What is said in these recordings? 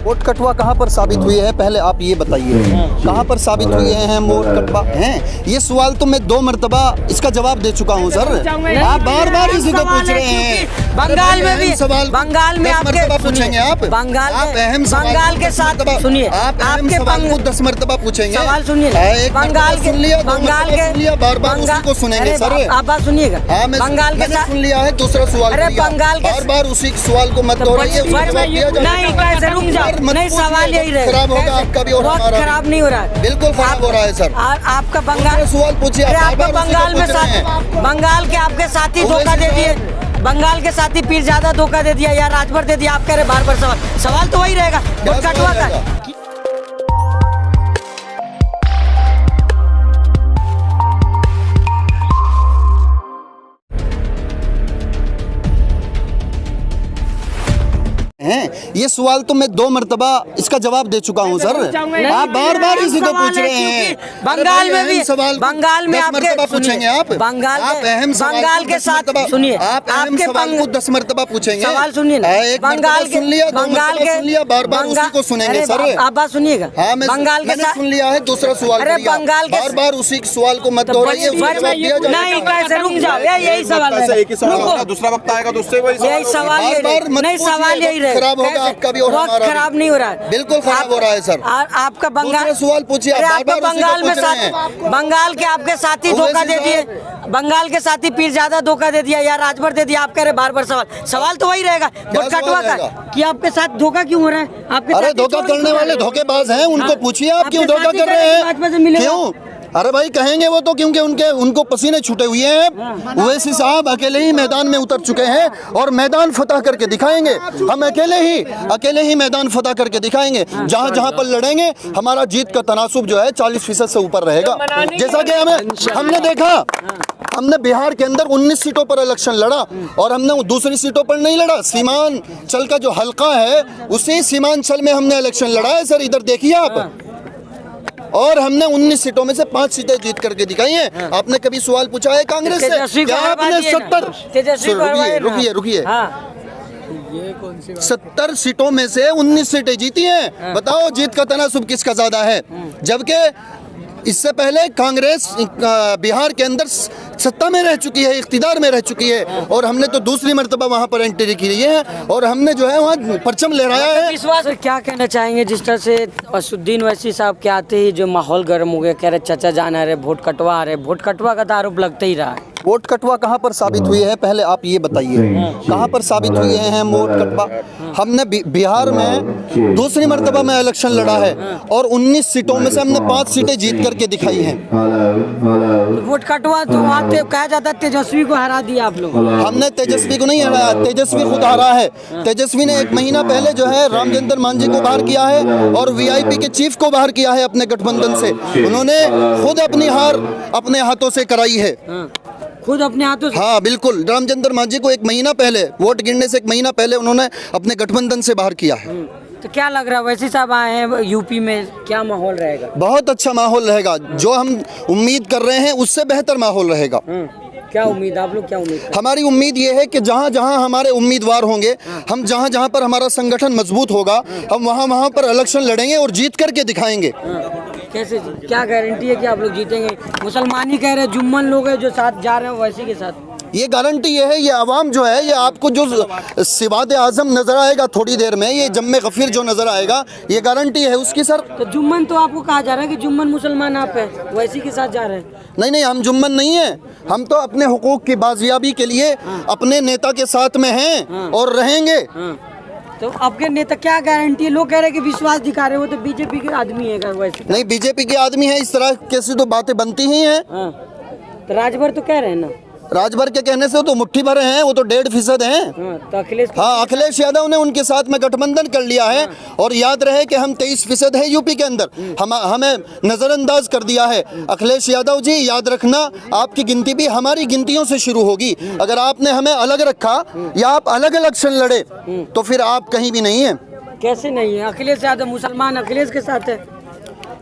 Vote कटवा कहाँ पर साबित हुई है, पहले आप ये बताइए कहाँ पर साबित हुए हैं वोट कटवा हैं? ये सवाल तो मैं 2 मरतबा इसका जवाब दे चुका हूँ सर। आप बार बार इसी को पूछ रहे हैं। बंगाल में भी सवाल, बंगाल में आपके पूछेंगे आप बंगाल के साथ सुनिए, आप अहम सवाल को 10 मरतबा पूछेंगे। सवाल सुनिए, बंगाल के बार बार उसी को सुनेंगे सर। आप बात सुनिएगा। हाँ, बंगाल के साथ सुन लिया है। दूसरा सवाल, अरे बंगाल के बार बार उसी सवाल को मत दोहराइए। नहीं, कैसे रुक जाओ, नहीं सवाल यही रहेगा। खराब होगा आपका भी और हमारा। खराब नहीं हो रहा है, बिल्कुल खराब हो रहा है सर। आपका बंगाल सवाल पूछिए। आपका बंगाल में बंगाल के आपके साथी धोखा दे दिए, बंगाल के साथी पीर ज्यादा धोखा दे दिया या राजभर दे दिया। आप कह रहे बार बार सवाल तो वही रहेगा, वोट कटवा का। हैं ये सवाल तो मैं 2 मरतबा इसका जवाब दे चुका हूँ सर। आप बार बार इसी को पूछ रहे हैं। बंगाल में भी बंगाल में आपके पूछेंगे आप बंगाल के साथ सुनिए, आप सवाल को 10 मरतबा पूछेंगे। सवाल सुनिए, बंगाल के बार बार उसी को सुनेंगे सर। आप बात सुनिएगा। हाँ, बंगाल के साथ सुन लिया है। दूसरा सवाल, अरे बंगाल के बार बार उसी सवाल को मत दोहराइए। नहीं, कैसे रुक जाओ, यही सवाल है। दूसरा वक्त आएगा तो उससे यही सवाल, नहीं सवाल यही रहेगा। खराब होगा आपका भी और हमारा। खराब नहीं हो रहा है, बिल्कुल खराब हो रहा है सर। आपका बंगाल सवाल पूछिए। आपका बंगाल में बंगाल के आपके साथी धोखा दे दिए, बंगाल के साथी पीर ज्यादा धोखा दे दिया या राजभर दे दिया। आप कह रहे बार बार सवाल तो वही रहेगा, वोट कटवा का कि आपके साथ धोखा क्यों हो रहा है। आपके अरे धोखा करने वाले धोखेबाज हैं, उनको पूछिए आप क्यों धोखा कर रहे हैं, क्यों? अरे भाई कहेंगे वो तो, क्योंकि उनको पसीने छूटे हुए हैं। ओवैसी साहब अकेले ही मैदान में उतर चुके हैं और मैदान फतह करके दिखाएंगे। हम अकेले ही मैदान फतह करके दिखाएंगे। जहां जहां पर लड़ेंगे हमारा जीत का तनासुब जो है 40% से ऊपर रहेगा। जैसा कि हमने देखा, हमने बिहार के अंदर 19 सीटों पर इलेक्शन लड़ा और हमने दूसरी सीटों पर नहीं लड़ा। सीमांचल का जो हल्का है उसी सीमांचल में हमने इलेक्शन लड़ा है सर। इधर देखिए आप, और हमने 19 सीटों में से 5 सीटें जीत करके दिखाई हैं। आपने कभी सवाल पूछा है कांग्रेस से क्या आपने 70 सीटों में से 19 सीटें जीती हैं? बताओ जीत का तनासुब किसका ज्यादा है? जबकि इससे पहले कांग्रेस बिहार के अंदर सत्ता में रह चुकी है, इख्तिदार में रह चुकी है, और हमने तो दूसरी मर्तबा वहाँ पर एंट्री की है और हमने जो है वहाँ परचम लहराया है। विश्वास क्या कहना चाहेंगे जिस तरह से असुद्दीन ओवैसी साहब के आते ही जो माहौल गर्म हो गया, कह रहे चाचा जान आ रहे, वोट कटवा आ रहे, वोट कटवा का तो आरोप लगता ही रहा है। वोट कटवा कहाँ पर साबित हुई है, पहले आप ये बताइए कहाँ पर साबित हुए हैं वोट कटवा? हमने बिहार में दूसरी मर्तबा में इलेक्शन लड़ा है और 19 सीटों में से हमने 5 सीटें जीत करके दिखाई हैं। वोट कटवा तो वहाँ कहा जाता है तेजस्वी को हरा दिया आप लोग। हमने तेजस्वी को नहीं हराया, तेजस्वी खुद हारा है। तेजस्वी ने 1 महीना पहले जो है रामचंद्र मांझी को बाहर किया है और वीआईपी के चीफ को बाहर किया है अपने गठबंधन से। उन्होंने खुद अपनी हार अपने हाथों से कराई है, खुद अपने हाथों से। हाँ बिल्कुल, रामचंद्र मांझी को 1 महीना पहले, वोट गिरने से 1 महीना पहले उन्होंने अपने गठबंधन से बाहर किया है। तो क्या लग रहा है ओवैसी साहब आए हैं यूपी में, क्या माहौल रहेगा? बहुत अच्छा माहौल रहेगा, जो हम उम्मीद कर रहे हैं उससे बेहतर माहौल रहेगा। क्या उम्मीद, आप लोग क्या उम्मीद? हमारी उम्मीद ये है कि जहाँ जहाँ हमारे उम्मीदवार होंगे, हम जहाँ जहाँ पर हमारा संगठन मजबूत होगा, हम वहाँ पर इलेक्शन लड़ेंगे और जीत करके दिखाएंगे। कैसे, क्या गारंटी है कि आप लोग जीतेंगे? मुसलमान ही कह रहे हैं, जुम्मन लोग हैं जो साथ जा रहे हैं ओवैसी के साथ। ये गारंटी ये है, ये आवाम जो है, ये आपको जो सिवाद आजम नजर आएगा थोड़ी देर में, ये जम्मे गफीर जो नजर आएगा, ये गारंटी है उसकी सर। तो जुम्मन तो आपको कहा जा रहा है कि जुम्मन मुसलमान आप है, ओवैसी के साथ जा रहे हैं। नहीं, हम जुम्मन नहीं है, हम तो अपने हुकूक की बाजियाबी के लिए अपने नेता के साथ में हैं और रहेंगे। तो आपके नेता क्या गारंटी है? लोग कह रहे हैं कि विश्वास दिखा रहे हो, तो बीजेपी के आदमी है वैसे? नहीं, बीजेपी के आदमी है, इस तरह कैसी तो बातें बनती ही हैं। तो राजभर तो कह रहे हैं ना, राजभर के कहने से तो मुट्ठी भर हैं, वो तो 1.5% हैं। तो अखिलेश, हाँ, अखिलेश यादव ने उनके साथ में गठबंधन कर लिया है और याद रहे कि हम 23% है यूपी के अंदर, हमें नजरअंदाज कर दिया है। अखिलेश यादव जी याद रखना, आपकी गिनती भी हमारी गिनतियों से शुरू होगी। अगर आपने हमें अलग रखा या आप अलग इलेक्शन लड़े तो फिर आप कहीं भी नहीं है। कैसे नहीं है? अखिलेश यादव मुसलमान अखिलेश के साथ है।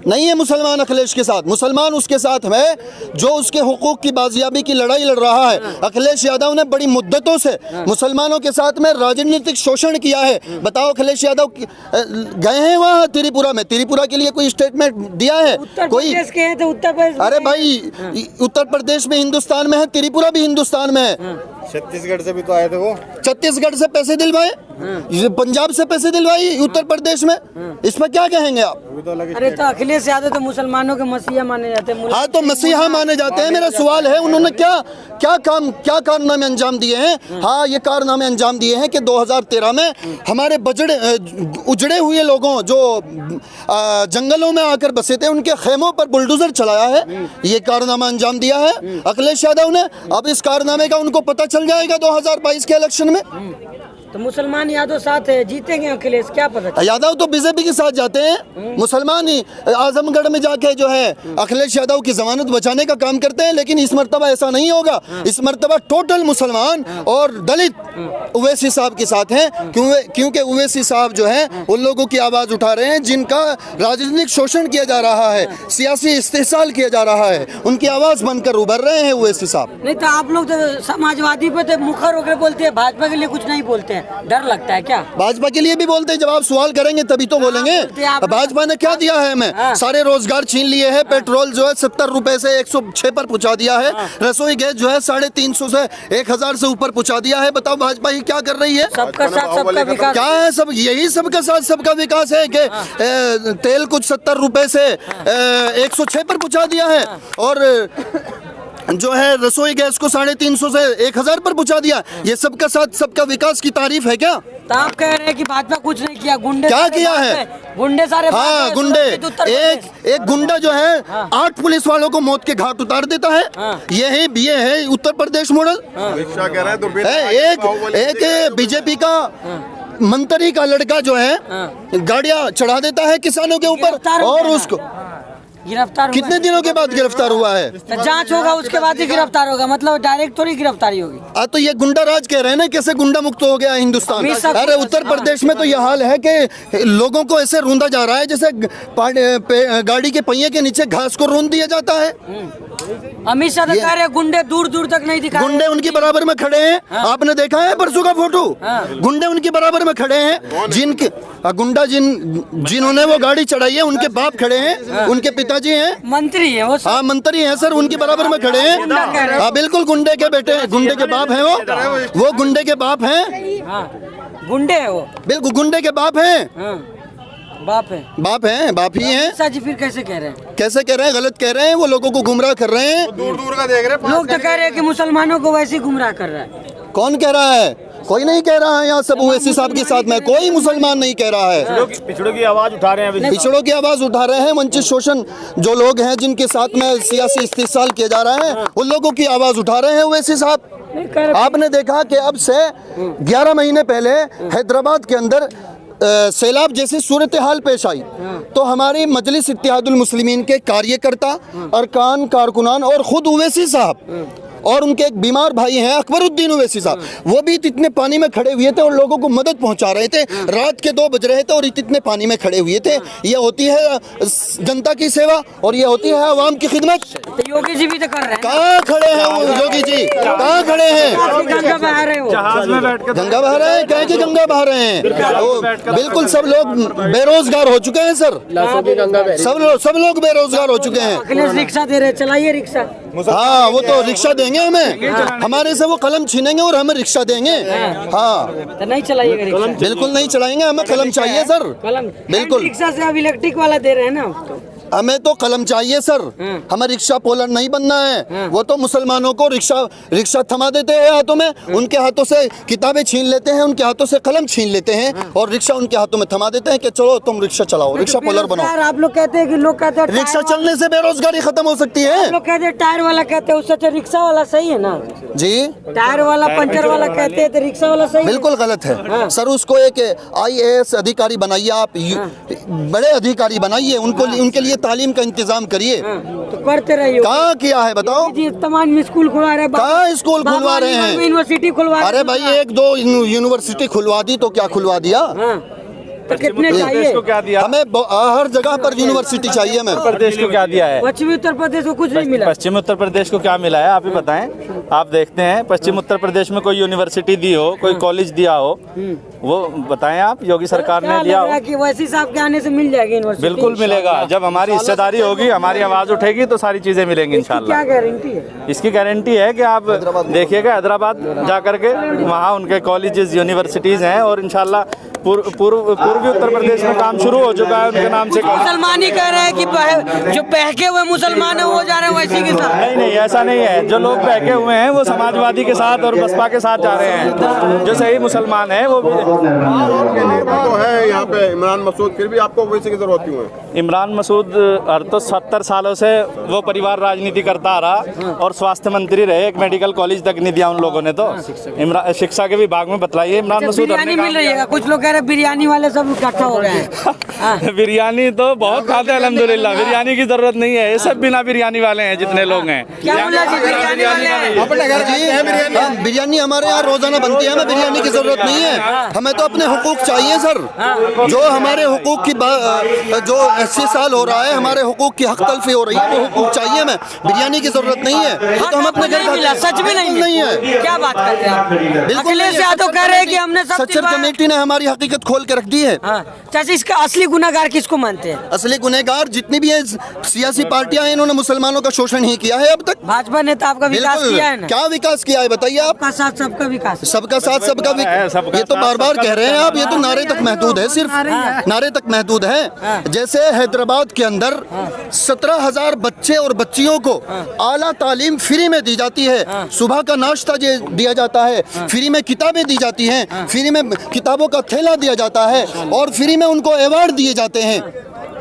नहीं है मुसलमान अखिलेश के साथ। मुसलमान उसके साथ है जो उसके हुकूक की बाजियाबी की लड़ाई लड़ रहा है। अखिलेश यादव ने बड़ी मुद्दतों से मुसलमानों के साथ में राजनीतिक शोषण किया है। बताओ अखिलेश यादव गए हैं वहाँ त्रिपुरा में, त्रिपुरा के लिए कोई स्टेटमेंट दिया है कोई? तो उत्तर प्रदेश, अरे भाई उत्तर प्रदेश में हिंदुस्तान में है, त्रिपुरा भी हिंदुस्तान में है। छत्तीसगढ़ से भी तो आए थे वो, छत्तीसगढ़ से पैसे दिलवाए, पंजाब से पैसे दिलवाई उत्तर प्रदेश में, इसमें क्या कहेंगे आप? अरे तो अखिलेश यादव तो मुसलमानों के मसीहा माने जाते हैं। हाँ तो मसीहा माने जाते हैं। मेरा सवाल है उन्होंने क्या कारनामे अंजाम दिए हैं? हाँ ये कारनामे अंजाम दिए हैं कि 2013 में हमारे उजड़े हुए लोगों जो जंगलों में आकर बसे थे उनके खेमों पर बुलडोजर चलाया है, ये कारनामा अंजाम दिया है अखिलेश यादव ने। अब इस कारनामे का उनको पता चल जाएगा 2022 के इलेक्शन में। तो मुसलमान यादव साथ है, जीतेंगे अखिलेश, क्या पता? यादव तो बीजेपी के साथ जाते हैं, मुसलमान ही आजमगढ़ में जाके जो है अखिलेश यादव की जमानत बचाने का काम करते हैं। लेकिन इस मर्तबा ऐसा नहीं होगा। इस मर्तबा टोटल मुसलमान और दलित ओवैसी साहब के साथ हैं, क्योंकि ओवैसी साहब जो है उन लोगों की आवाज उठा रहे हैं जिनका राजनीतिक शोषण किया जा रहा है, सियासी इस्तेसाल किया जा रहा है, उनकी आवाज बनकर उभर रहे हैं ओवैसी साहब। नहीं तो आप लोग तो समाजवादी पे तो मुखर होकर बोलते हैं, भाजपा के लिए कुछ नहीं बोलते हैं, डर लगता है क्या? भाजपा के लिए भी बोलते हैं, जब आप सवाल करेंगे तभी तो बोलेंगे। भाजपा ने क्या दिया है हमें? सारे रोजगार छीन लिए हैं। पेट्रोल जो है 70 रुपए से 106 पर पहुंचा दिया है। रसोई गैस जो है 350 से 1000 से ऊपर पहुंचा दिया है। बताओ भाजपा ही क्या कर रही है? सबका साथ सबका विकास क्या है? सब यही सबका साथ सबका विकास है कि तेल कुछ 70 रुपए से 106 पर पहुंचा दिया है और जो है रसोई गैस को 350 से 1000 पर पहुंचा दिया। ये सबका साथ सबका विकास की तारीफ है क्या? तो आप कह रहे हैं कि भाजपा कुछ नहीं किया, गुंडे क्या किया है? गुंडे सारे हाँ गुंडे, एक गुंडा जो है 8 पुलिस वालों को मौत के घाट उतार देता है। ये है उत्तर प्रदेश मॉडल। रिक्शा कह रहे हैं एक बीजेपी का मंत्री का लड़का जो है गाड़ियां चढ़ा देता है किसानों के ऊपर और उसको गिरफ्तार कितने दिनों के बाद गिरफ्तार हुआ है? जांच होगा उसके बाद ही गिरफ्तार होगा, मतलब डायरेक्ट थोड़ी गिरफ्तारी होगी। तो ये गुंडा राज कह रहे हैं ना, कैसे गुंडा मुक्त हो गया हिंदुस्तान। अरे उत्तर प्रदेश में तो यह हाल है कि लोगों को ऐसे रूंधा जा रहा है जैसे गाड़ी के पहिए के नीचे घास को रूंध दिया जाता है। अमित शाह कह रहे हैं गुंडे दूर दूर तक नहीं दिखा, गुंडे उनके बराबर में खड़े हैं। आपने देखा है परसों का फोटो? गुंडे उनके बराबर में खड़े हैं। जिनके गुंडा जिन्होंने वो गाड़ी चढ़ाई है उनके बाप खड़े हैं, उनके पिताजी हैं, मंत्री है वो। हाँ मंत्री हैं सर, उनके बराबर में खड़े हैं। हाँ बिल्कुल गुंडे के बेटे, गुंडे के बाप हैं वो गुंडे के बाप हैं। गुंडे है वो, बिल्कुल गुंडे के बाप हैं। बाप है, बाप ही हैं। शाह जी फिर कैसे कह रहे हैं? कैसे कह रहे हैं? गलत कह रहे हैं, वो लोगों को गुमराह कर रहे हैं। दूर दूर का देख रहे हैं। लोग तो कह रहे हैं कि मुसलमानों को वैसे ही गुमराह कर रहा है। कौन कह रहा है? कोई नहीं कह रहा है। यहाँ सब ओवैसी साहब के साथ में कोई मुसलमान नहीं कह रहा है। पिछड़ों की आवाज उठा रहे हैं, पिछड़ों की आवाज उठा रहे हैं। वंचित शोषण जो लोग हैं जिनके साथ में सियासी इस्तेसाल किया जा रहा है उन लोगों की आवाज उठा रहे हैं ओवैसी साहब। आपने देखा कि अब से 11 महीने पहले हैदराबाद के अंदर सैलाब जैसी सूरत हाल पेश आई तो हमारी मजलिस इत्तेहादुल मुस्लिमीन के कार्यकर्ता, अरकान, कारकुनान और खुद ओवैसी साहब और उनके एक बीमार भाई हैं अकबरुद्दीन ओवैसी साहब, वो भी इतने पानी में खड़े हुए थे और लोगों को मदद पहुंचा रहे थे। रात के 2 बज रहे थे और इतने पानी में खड़े हुए थे। ये होती है जनता की सेवा और ये होती है आवाम की खिदमत। तो योगी जी भी तो कर रहे हैं। कहाँ खड़े हैं वो योगी जी? कहाँ खड़े हैं? गंगा बहा रहे हो, गंगा बहा रहे हैं? कह के गंगा बहा रहे हैं? बिल्कुल सब लोग बेरोजगार हो चुके हैं सर, सब लोग बेरोजगार हो चुके हैं। अखिलेश रिक्शा दे रहे, चलाइए रिक्शा। हाँ वो तो रिक्शा देंगे हमें, हमारे से वो कलम छीनेंगे और हमें रिक्शा देंगे। हाँ तो नहीं चलाइएगा रिक्शा? बिल्कुल नहीं चलाएंगे, हमें कलम चाहिए सर। कलम बिल्कुल। रिक्शा से अब इलेक्ट्रिक वाला दे रहे हैं ना, हमें तो कलम चाहिए सर। हमें रिक्शा पोलर नहीं बनना है। वो तो मुसलमानों को रिक्शा थमा देते हैं हाथों में, उनके हाथों से किताबें छीन लेते हैं, उनके हाथों से कलम छीन लेते हैं और रिक्शा उनके हाथों में थमा देते हैं कि चलो तुम रिक्शा चलाओ, रिक्शा पोलर बनो। आप लोग कहते हैं कि लोग कहते हैं रिक्शा चलने से बेरोजगारी खत्म हो सकती है। लोग कहते हैं टायर वाला कहते हैं, उससे रिक्शा वाला सही है ना जी? टायर वाला पंचर वाला कहते हैं तो रिक्शा वाला सही? बिल्कुल गलत है सर। उसको एक IAS अधिकारी बनाइए आप, बड़े अधिकारी बनाइए, उनके लिए तालीम का इंतजाम करिए। तो करते रहिए। कहाँ किया है बताओ? तमाम स्कूल खुलवा रहे हैं। कहाँ स्कूल खुलवा रहे हैं? यूनिवर्सिटी खुलवा। अरे भाई 1-2 यूनिवर्सिटी खुलवा दी तो क्या खुलवा दिया? तो कितने उत्तर चाहिए? प्रदेश को क्या दिया? हमें हर जगह पर यूनिवर्सिटी चाहिए हमें। उत्तर प्रदेश को क्या दिया है? पश्चिमी उत्तर प्रदेश को कुछ नहीं मिला। पश्चिमी उत्तर प्रदेश को क्या मिला है आप ही बताएं। आप देखते हैं पश्चिम उत्तर प्रदेश में कोई यूनिवर्सिटी दी हो, कोई कॉलेज दिया हो, वो बताएं आप। योगी सरकार क्या ने दिया लग रहा है हो? कि वैसी साहब के आने से मिल जाएगी यूनिवर्सिटी? बिल्कुल मिलेगा। जब हमारी हिस्सेदारी होगी, हमारी आवाज उठेगी तो सारी चीजें मिलेंगी इसकी इंशाल्लाह। क्या गारंटी है? इसकी गारंटी है कि आप देखिएगा हैदराबाद जा करके, वहाँ उनके कॉलेजेस यूनिवर्सिटीज़ हैं और इंशाल्लाह पूर्वी उत्तर प्रदेश में काम शुरू हो चुका है उनके नाम से। मुसलमान ही कह रहे हैं कि जो बहके हुए मुसलमान है वो जा रहे हैं वैसी के साथ। नहीं नहीं, ऐसा नहीं है। जो लोग बहके हुए हैं वो समाजवादी के साथ और बसपा के साथ जा रहे हैं। जो सही मुसलमान है वो तो है यहाँ पे इमरान मसूद, फिर भी आपको वैसे की जरूरत क्यों है? इमरान मसूद तो 70 सालों से वो परिवार राजनीति करता आ रहा और स्वास्थ्य मंत्री रहे, एक मेडिकल कॉलेज तक नहीं दिया उन लोगों ने। तो शिक्षा के विभाग में बतलाइए इमरान मसूद बिरयानी मिल रही है? कुछ लोग कह रहे हैं बिरयानी वाले सब इकट्ठा हो गए हैं। बिरयानी तो बहुत खाते हैं अल्हम्दुलिल्लाह, बिरयानी की जरूरत नहीं है। ये सब बिना बिरयानी वाले हैं जितने लोग हैं। क्या बोला जी? बिरयानी वाले हैं? अपने घर जी है बिरयानी हमारे यहाँ रोजाना बनती है, हमें बिरयानी की जरूरत नहीं है। हमें तो अपने हुकूक चाहिए सर। जो हमारे हुकूक की जो 80 साल हो रहा है हमारे हुकूक की हक तलफी हो रही है, वो हुकूक चाहिए हमें। बिरयानी की जरूरत नहीं है। तो हम अपने घर मिला, सच में नहीं है। क्या बात कर रहे हैं आप? बिल्कुल अखिलेश यादव कह रहे हैं कि हमने सब सच्चर कमेटी ने हमारी हकीकत खोल के रख दी है। चाचा, इसका असली गुनाहगार किसको मानते हैं? असली गुनहगार जितनी भी है सियासी पार्टियां हैं, इन्होंने मुसलमानों का शोषण ही किया है अब तक। भाजपा ने तो आपका विकास बिल्कुल। किया है ना? क्या विकास किया है बताइए आप? सबका साथ सबका विकास। सबका साथ सबका ये तो बार बार कह रहे हैं आप। ये तो नारे तक महदूद है, सिर्फ नारे तक महदूद है। जैसे हैदराबाद के अंदर 17,000 बच्चे और बच्चियों को आला तालीम फ्री में दी जाती है। सुबह का नाश्ता दिया जाता है, फ्री में किताबें दी जाती हैं, फ्री में किताबों का थैला दिया जाता है और फ्री में उनको अवार्ड दिए जाते हैं।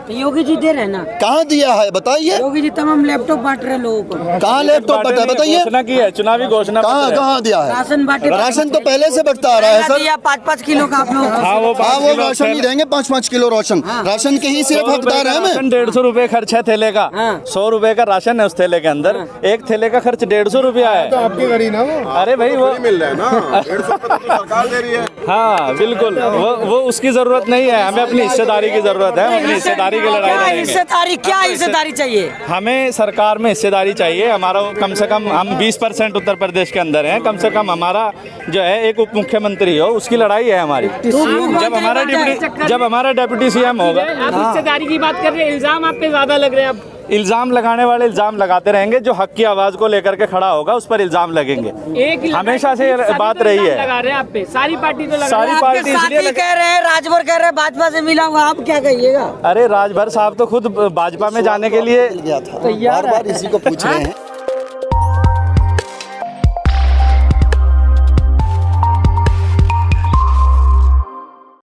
तो योगी जी दे रहे हैं ना? कहाँ दिया है बताइए? योगी जी तमाम लैपटॉप बांट रहे हैं लोगों को। कहाँ लैपटॉप बटा बताइए? घोषणा की है, चुनावी घोषणा कहाँ दिया है? राशन बांटे। राशन तो पहले से बढ़ता आ रहा है सर। 5-5 किलो का आप लोग। हाँ वो राशन नहीं देंगे, 5-5 किलो राशन। राशन के ही सिर्फ हकदार है हमें। 150 रुपए खर्च है थैले का। 100 रुपए का राशन है उस थैले के अंदर। एक थैले का खर्च 150 रुपया है। तो आपकी गरी ना वो। अरे भाई वो मिल रहा है ना, 150 रुपए तो सरकार दे रही है। हाँ बिल्कुल, वो उसकी जरूरत नहीं है। हमें अपनी हिस्सेदारी की जरूरत है। हम अपनी हिस्सेदारी की लड़ाई लड़ेंगे। क्या हिस्सेदारी चाहिए? हमें सरकार में हिस्सेदारी चाहिए। हमारा कम से कम हम 20% उत्तर प्रदेश के अंदर हैं। कम से कम हमारा जो है एक उप मुख्यमंत्री हो, उसकी लड़ाई है हमारी। जब हमारा डिप्टी सीएम होगा। आप हिस्सेदारी की बात कर रहे हैं, इल्जाम आप पे ज्यादा लग रहे हैं। अब इल्जाम लगाने वाले इल्जाम लगाते रहेंगे। जो हक की आवाज को लेकर के खड़ा होगा उस पर इल्जाम लगेंगे। हमेशा से ये बात रही है। लगा रहे हैं आप पे, सारी पार्टी तो लगा सारी पार्टी इसलिए कह रहे हैं, राजभर कह रहे हैं भाजपा से मिला हुआ, आप क्या कहिएगा? अरे राजभर साहब तो खुद भाजपा में जाने के लिए गया था, बार बार इसी को पूछ रहे हैं।